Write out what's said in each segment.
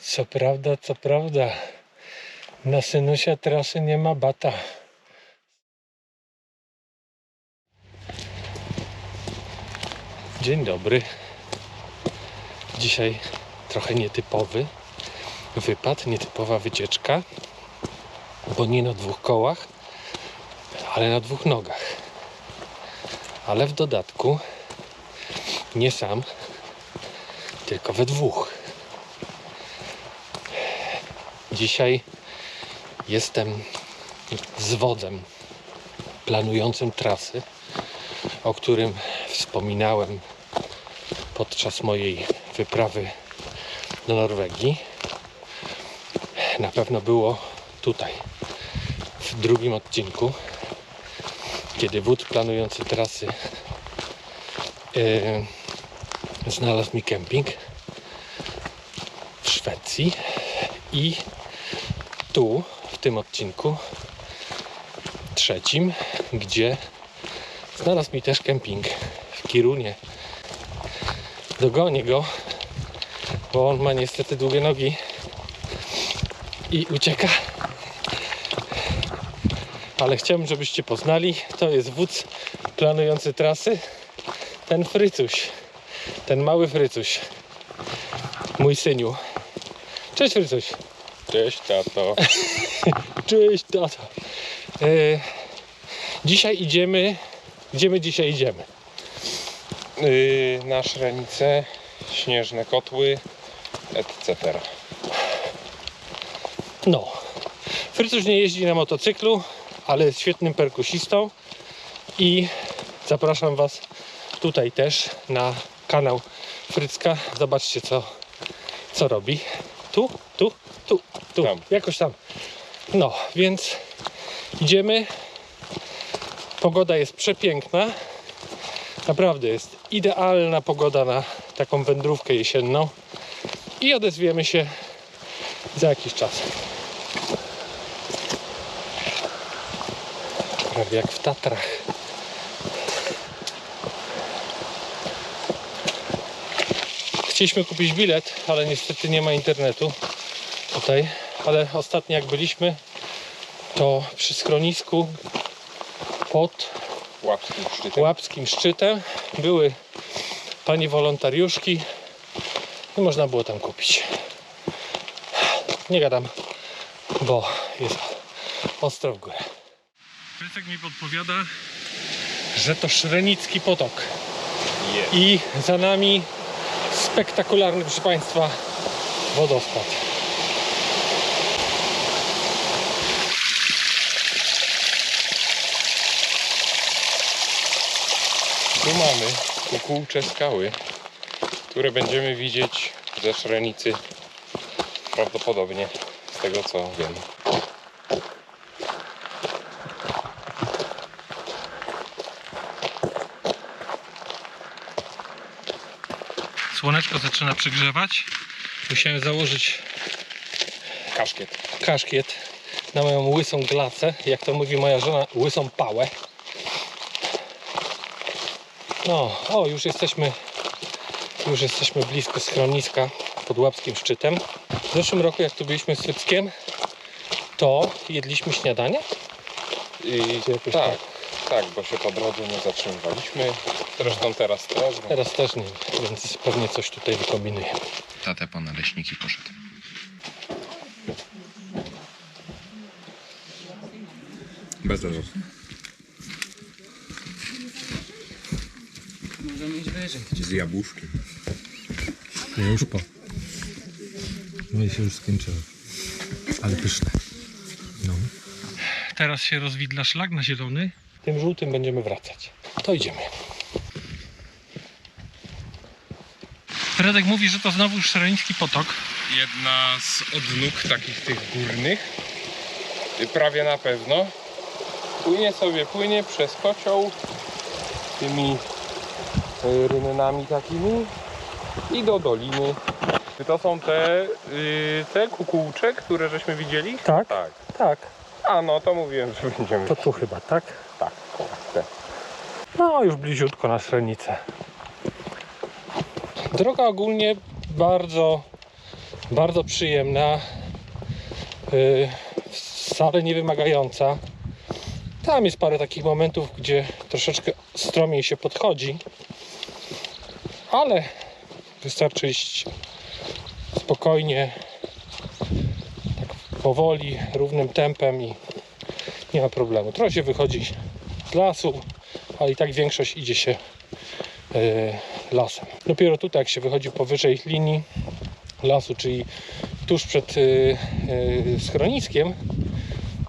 Co prawda, na synusie trasy nie ma bata. Dzień dobry. Dzisiaj trochę nietypowy wypad, nietypowa wycieczka, bo nie na dwóch kołach, ale na dwóch nogach. Ale w dodatku nie sam, tylko we dwóch. Dzisiaj jestem z wodzem planującym trasy, o którym wspominałem podczas mojej wyprawy do Norwegii. Na pewno było tutaj, w drugim odcinku, kiedy wódz planujący trasy znalazł mi kemping w Szwecji i tu, w tym odcinku trzecim, gdzie znalazł mi też kemping w Kirunie. Dogonię go, bo on ma niestety długie nogi i ucieka. Ale chciałbym, żebyście poznali, to jest wódz planujący trasy, ten Frycuś, ten mały Frycuś, mój syniu. Cześć Frycuś. Cześć tato. Cześć tato. Dzisiaj idziemy, gdzie my dzisiaj idziemy? Na Szrenice, śnieżne kotły, etc. No, Frycuś nie jeździ na motocyklu, ale jest świetnym perkusistą i zapraszam Was tutaj też na kanał Frycka. Zobaczcie co robi. Tu, Tam. jakoś tam. No, więc idziemy. Pogoda jest przepiękna. Naprawdę jest idealna pogoda na taką wędrówkę jesienną. I odezwiemy się za jakiś czas. Prawie jak w Tatrach. Chcieliśmy kupić bilet, ale niestety nie ma internetu tutaj. Ale ostatnio jak byliśmy, to przy schronisku pod Łapskim szczytem były pani wolontariuszki i można było tam kupić. Nie gadam, bo jest ostro w górę. Prycek mi podpowiada, że to Szrenicki potok. Jest. I za nami spektakularny, proszę Państwa, wodospad. Tu mamy kukułcze skały, które będziemy widzieć ze Szrenicy prawdopodobnie, z tego co wiem. Słoneczko zaczyna przygrzewać. Musiałem założyć kaszkiet na moją łysą glacę, jak to mówi moja żona, łysą pałę. No, o, już jesteśmy blisko schroniska pod Łapskim szczytem. W zeszłym roku, jak tu byliśmy z Fryckiem, to jedliśmy śniadanie? Tak, bo się po drodze nie zatrzymywaliśmy. Zresztą teraz też. No. Teraz też nie, więc pewnie coś tutaj wykombinujemy. Tatę po naleśniki poszedł. Bez zarzutów. Możemy iść wyżej. Z jabłuszkiem. Ja już po. Moje się już skończyło. Ale pyszne. No. Teraz się rozwidla szlak na zielony. Tym żółtym będziemy wracać. To idziemy. Fredek mówi, że to znowu Szrenicki potok. Jedna z odnóg takich tych górnych. Prawie na pewno. Płynie przez kocioł tymi rynnami takimi i do doliny. To są te kukułcze, które żeśmy widzieli? Tak? Tak. A no to mówiłem, że będziemy. To tu chyba, tak? Tak, te. No już bliziutko na Szrenicę. Droga ogólnie bardzo Bardzo przyjemna, wcale nie wymagająca. Tam jest parę takich momentów, gdzie troszeczkę stromiej się podchodzi, ale wystarczy iść spokojnie, tak powoli, równym tempem i nie ma problemu. Trochę się wychodzi z lasu, ale i tak większość idzie się lasem. Dopiero tutaj, jak się wychodzi powyżej linii lasu, czyli tuż przed schroniskiem,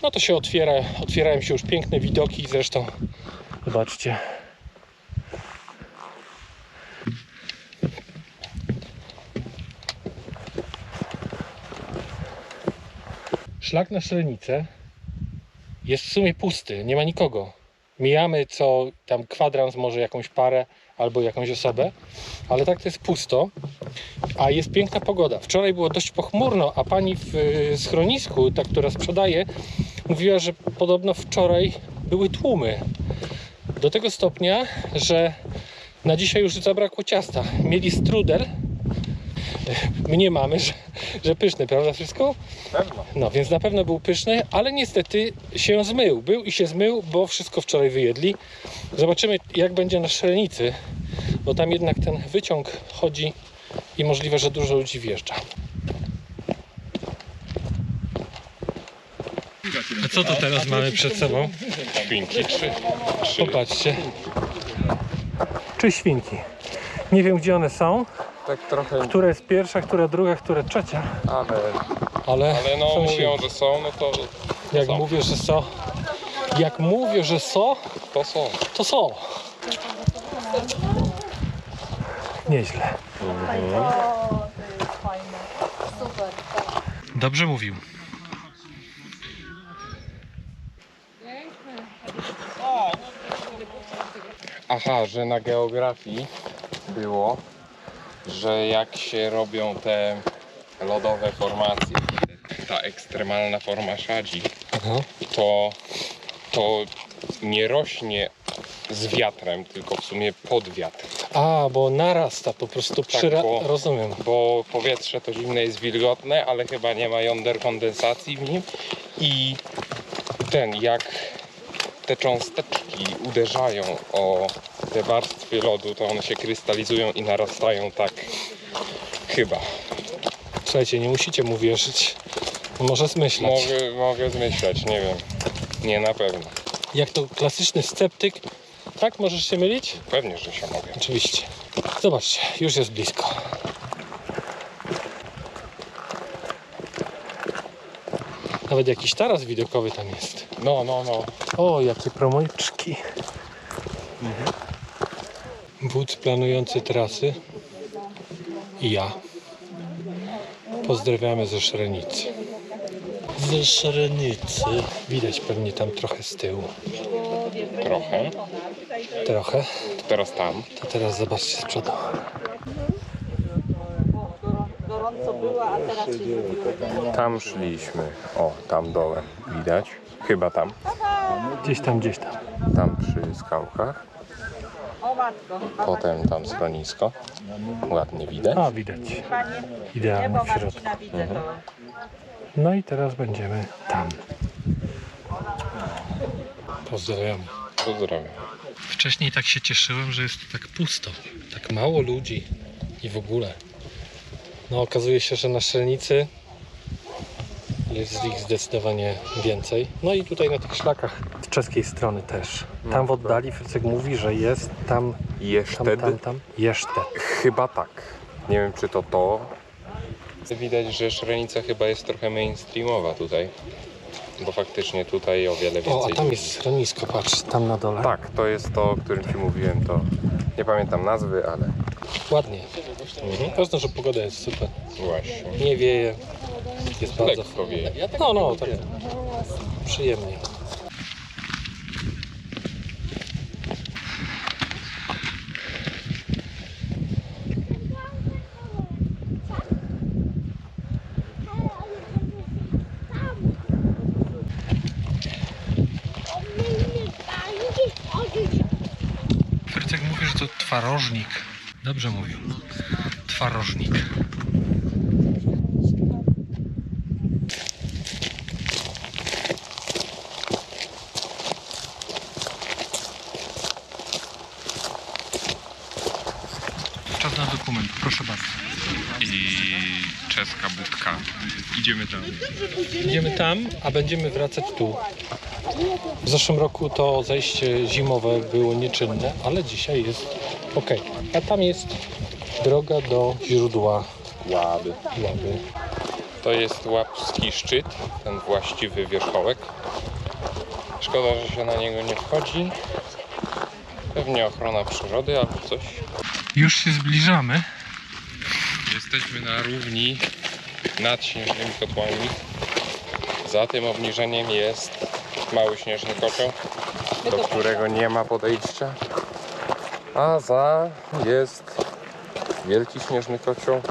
no to się otwierają się już piękne widoki. Zresztą zobaczcie, szlak na Szrenicę jest w sumie pusty, nie ma nikogo. Mijamy co tam kwadrans, może jakąś parę albo jakąś osobę, ale tak to jest pusto, a jest piękna pogoda. Wczoraj było dość pochmurno, a pani w schronisku, ta, która sprzedaje, mówiła, że podobno wczoraj były tłumy. Do tego stopnia, że na dzisiaj już zabrakło ciasta. Mieli strudel. Mniemamy, że pyszny, prawda wszystko? Pewno. No, więc na pewno był pyszny, ale niestety się zmył. Był i się zmył, bo wszystko wczoraj wyjedli. Zobaczymy, jak będzie na Szrenicy, bo tam jednak ten wyciąg chodzi i możliwe, że dużo ludzi wjeżdża. A co to teraz mamy przed sobą? Świnki, trzy. Popatrzcie. 3 świnki. Nie wiem, gdzie one są. Tak trochę, Która jest pierwsza, która druga, która trzecia. Ale no są mówią, świnki. że są, no to Jak są. mówię, że są. Jak mówię, że są, To są. to są. Nieźle. O, to jest fajne. Super. Tak. Dobrze mówił. Aha, że na geografii było, że jak się robią te lodowe formacje, ta ekstremalna forma szadzi, Aha. to nie rośnie z wiatrem, tylko w sumie pod wiatr. A, bo narasta po prostu bo- Rozumiem. Bo powietrze to zimne jest wilgotne, ale chyba nie ma jąder kondensacji w nim i jak te cząsteczki uderzają o te warstwy lodu, to one się krystalizują i narastają tak chyba. Słuchajcie, nie musicie mu wierzyć. Może zmyślać. Mogę zmyślać, nie wiem. Nie na pewno. Jak to klasyczny sceptyk. Tak, możesz się mylić? Pewnie, że się mogę. Oczywiście. Zobaczcie, już jest blisko. Nawet jakiś taras widokowy tam jest. No. O, jakie promyczki. Wódz planujący trasy i ja. Pozdrawiamy ze Szrenicy. Ze Szrenicy. Widać pewnie tam trochę z tyłu. Trochę. Trochę. To teraz tam. To teraz zobaczcie z przodu. Gorąco było, a teraz się zrobiło. Tam szliśmy. O, tam dołem. Widać? Chyba tam. Gdzieś tam. Tam przy skałkach. O matko. Potem tam schronisko. Ładnie widać. A, widać. Panie, Idealnie niebo w środku. Marcina widzę to. No i teraz będziemy tam. Pozdrawiamy. Pozdrawiam. Wcześniej tak się cieszyłem, że jest tak pusto, tak mało ludzi i w ogóle. No okazuje się, że na Szrenicy jest ich zdecydowanie więcej. No i tutaj na tych szlakach z czeskiej strony też. Tam w oddali Frycek mówi, że jest tam. Jeszted. Chyba tak. Nie wiem, czy to. Widać, że Szrenica chyba jest trochę mainstreamowa tutaj. Bo faktycznie tutaj o wiele więcej. O, a tam ludzi. jest schronisko, patrz, tam na dole. Tak, to jest to, o którym ci mówiłem. To nie pamiętam nazwy, ale Ładnie. Ważne, że pogoda jest super. właśnie. Nie wieje. Jest bardzo. Lekko wieje. No, tak. Przyjemnie. Frycek mówi, że to twarożnik. Dobrze mówił. Twarożnik. czeska budka. Idziemy tam. Idziemy tam, a będziemy wracać tu. W zeszłym roku to zejście zimowe było nieczynne, ale dzisiaj jest ok. A tam jest droga do źródła Łaby. Łaby. To jest łapski szczyt, ten właściwy wierzchołek. Szkoda, że się na niego nie wchodzi. Pewnie ochrona przyrody albo coś. Już się zbliżamy. Jesteśmy na równi nad śnieżnymi kotłami. Za tym obniżeniem jest mały śnieżny kocioł, do którego nie ma podejścia. A za jest wielki śnieżny kocioł.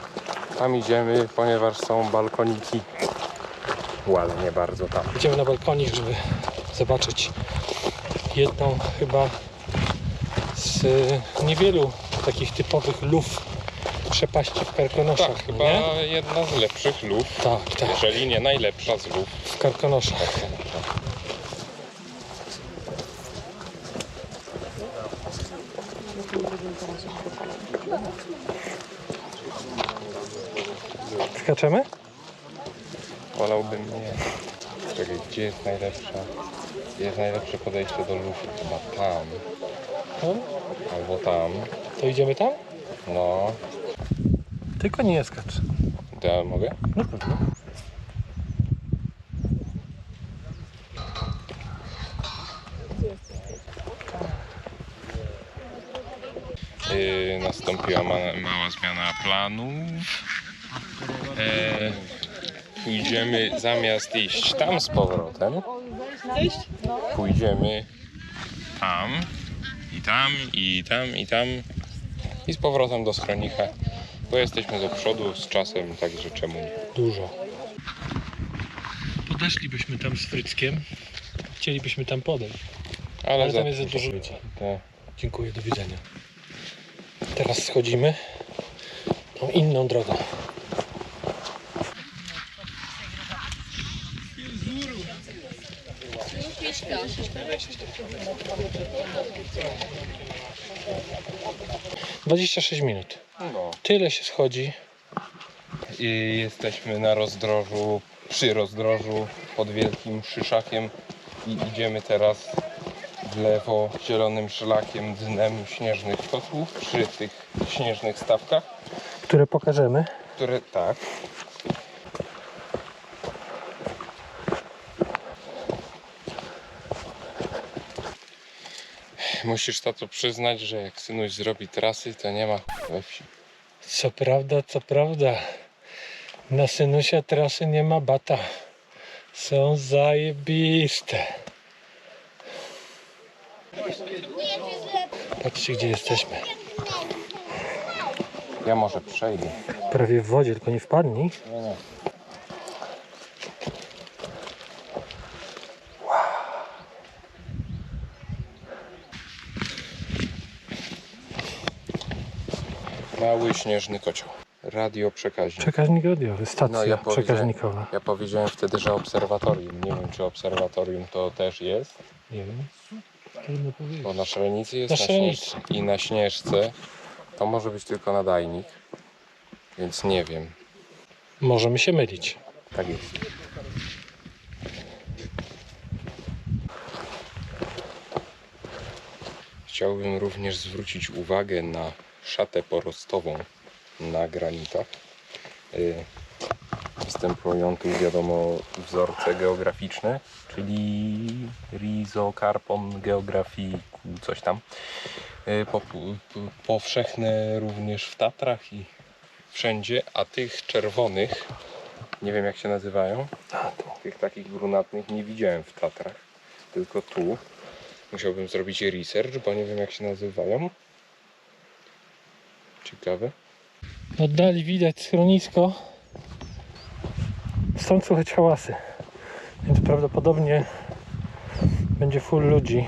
Tam idziemy, ponieważ są balkoniki. Ale nie bardzo tam. Idziemy na balkonik, żeby zobaczyć jedną chyba z niewielu takich typowych luf przepaści w Karkonoszach. Tak, chyba nie? jedna z lepszych luf, Tak, tak. jeżeli nie najlepsza z luf. W Karkonoszach. Skaczemy? Wolałbym nie. Czekaj, gdzie jest najlepsza? Gdzie jest najlepsze podejście do lufy? Chyba tam. No, Albo tam. to idziemy tam? No. Tylko nie skacz. To ja mogę? No pewno. Nastąpiła mała zmiana planów. Pójdziemy zamiast iść tam z powrotem. Pójdziemy tam i tam i tam i tam i z powrotem do schronicha. Bo jesteśmy do przodu z czasem, także czemu nie? Dużo. Podeszlibyśmy tam z Fryckiem. Chcielibyśmy tam podejść. Ale tam jest za dużo ludzi. Tak. Dziękuję, do widzenia. Teraz schodzimy tą inną drogą. ...26 minut. No. Tyle się schodzi. I jesteśmy na rozdrożu, przy rozdrożu pod Wielkim Szyszakiem i idziemy teraz w lewo zielonym szlakiem dnem śnieżnych kotłów przy tych śnieżnych stawkach, Które pokażemy. które tak. Musisz tato przyznać, że jak synuś zrobi trasy, to nie ma we wsi. Co prawda. Na Synusia trasy nie ma bata. Są zajebiste. Patrzcie, gdzie jesteśmy. Ja może przejdę. Prawie w wodzie, tylko nie wpadnij. Nie, nie. Mały śnieżny kocioł. Radioprzekaźnik. Przekaźnik radiowy, stacja No, ja powiedziałem- przekaźnikowa. Ja powiedziałem wtedy, że obserwatorium. Nie wiem, czy obserwatorium to też jest. Nie wiem. Trudno powiedzieć. Bo na Szalenicy jest Na na Szalenicy. Śnieżce i na Śnieżce to może być tylko nadajnik. Więc nie wiem. Możemy się mylić. Tak jest. Chciałbym również zwrócić uwagę na szatę porostową na granitach. Występują tu, wiadomo, wzorce geograficzne, czyli Rhizocarpon geographicus, coś tam. Powszechne również w Tatrach i wszędzie, a tych czerwonych, nie wiem jak się nazywają, tych takich brunatnych nie widziałem w Tatrach, tylko tu. Musiałbym zrobić research, bo nie wiem jak się nazywają. Ciekawe. W oddali widać schronisko. Stąd słychać hałasy. Więc prawdopodobnie będzie full ludzi.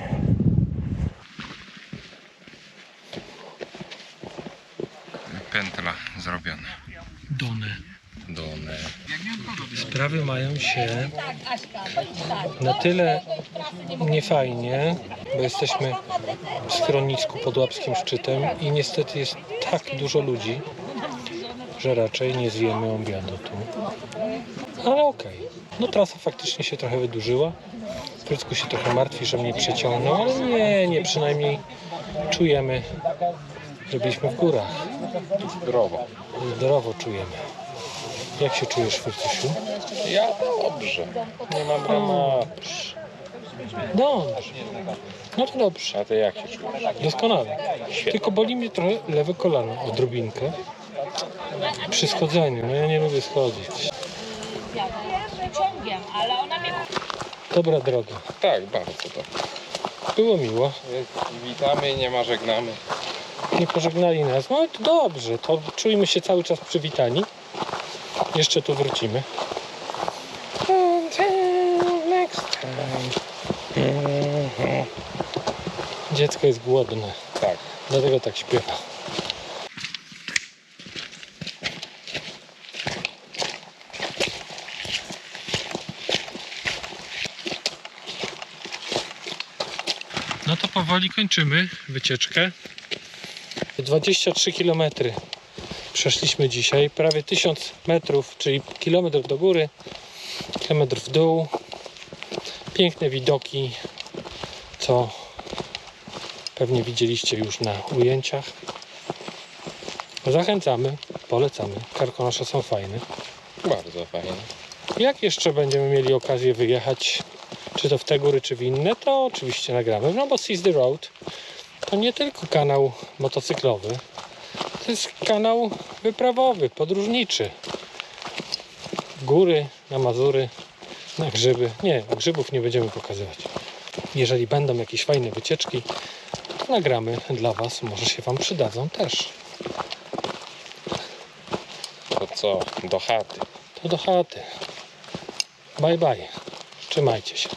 Pętla zrobiona. Done. Sprawy mają się na tyle niefajnie, bo jesteśmy w schronisku pod Łapskim Szczytem i niestety jest tak dużo ludzi, że raczej nie zjemy obiadu tu. Ale okej. No trasa faktycznie się trochę wydłużyła. Frycku się trochę martwi, że mnie przeciągnął, ale nie, przynajmniej czujemy, że byliśmy w górach. Zdrowo. Zdrowo czujemy. Jak się czujesz, Frycusiu? Ja dobrze. Nie ma dramatu. Dobrze. No to dobrze. A ty jak się czujesz? Doskonale. Tylko boli mnie trochę lewe kolano, odrobinkę. Przy schodzeniu, no ja nie lubię schodzić. Ciągiem, ale ona mnie... Dobra droga. Tak, bardzo to. Było miło. Witamy, nie ma żegnamy. Nie pożegnali nas. No to dobrze, to czujmy się cały czas przywitani. Jeszcze tu wrócimy. Until next time. Dziecko jest głodne, Tak. dlatego tak śpiewa. No to powoli kończymy wycieczkę. 23 km przeszliśmy dzisiaj, prawie 1000 metrów, czyli kilometr do góry, kilometr w dół. Piękne widoki, co pewnie widzieliście już na ujęciach. Zachęcamy, polecamy. Karkonosze są fajne. Bardzo fajnie. Jak jeszcze będziemy mieli okazję wyjechać, czy to w te góry, czy w inne, to oczywiście nagramy. No bo Seize the Road to nie tylko kanał motocyklowy, to jest kanał wyprawowy, podróżniczy. Góry, na Mazury, na grzyby. Nie, grzybów nie będziemy pokazywać. Jeżeli będą jakieś fajne wycieczki, to nagramy dla Was, może się Wam przydadzą też. To co? Do chaty. To do chaty. Bye bye. Trzymajcie się.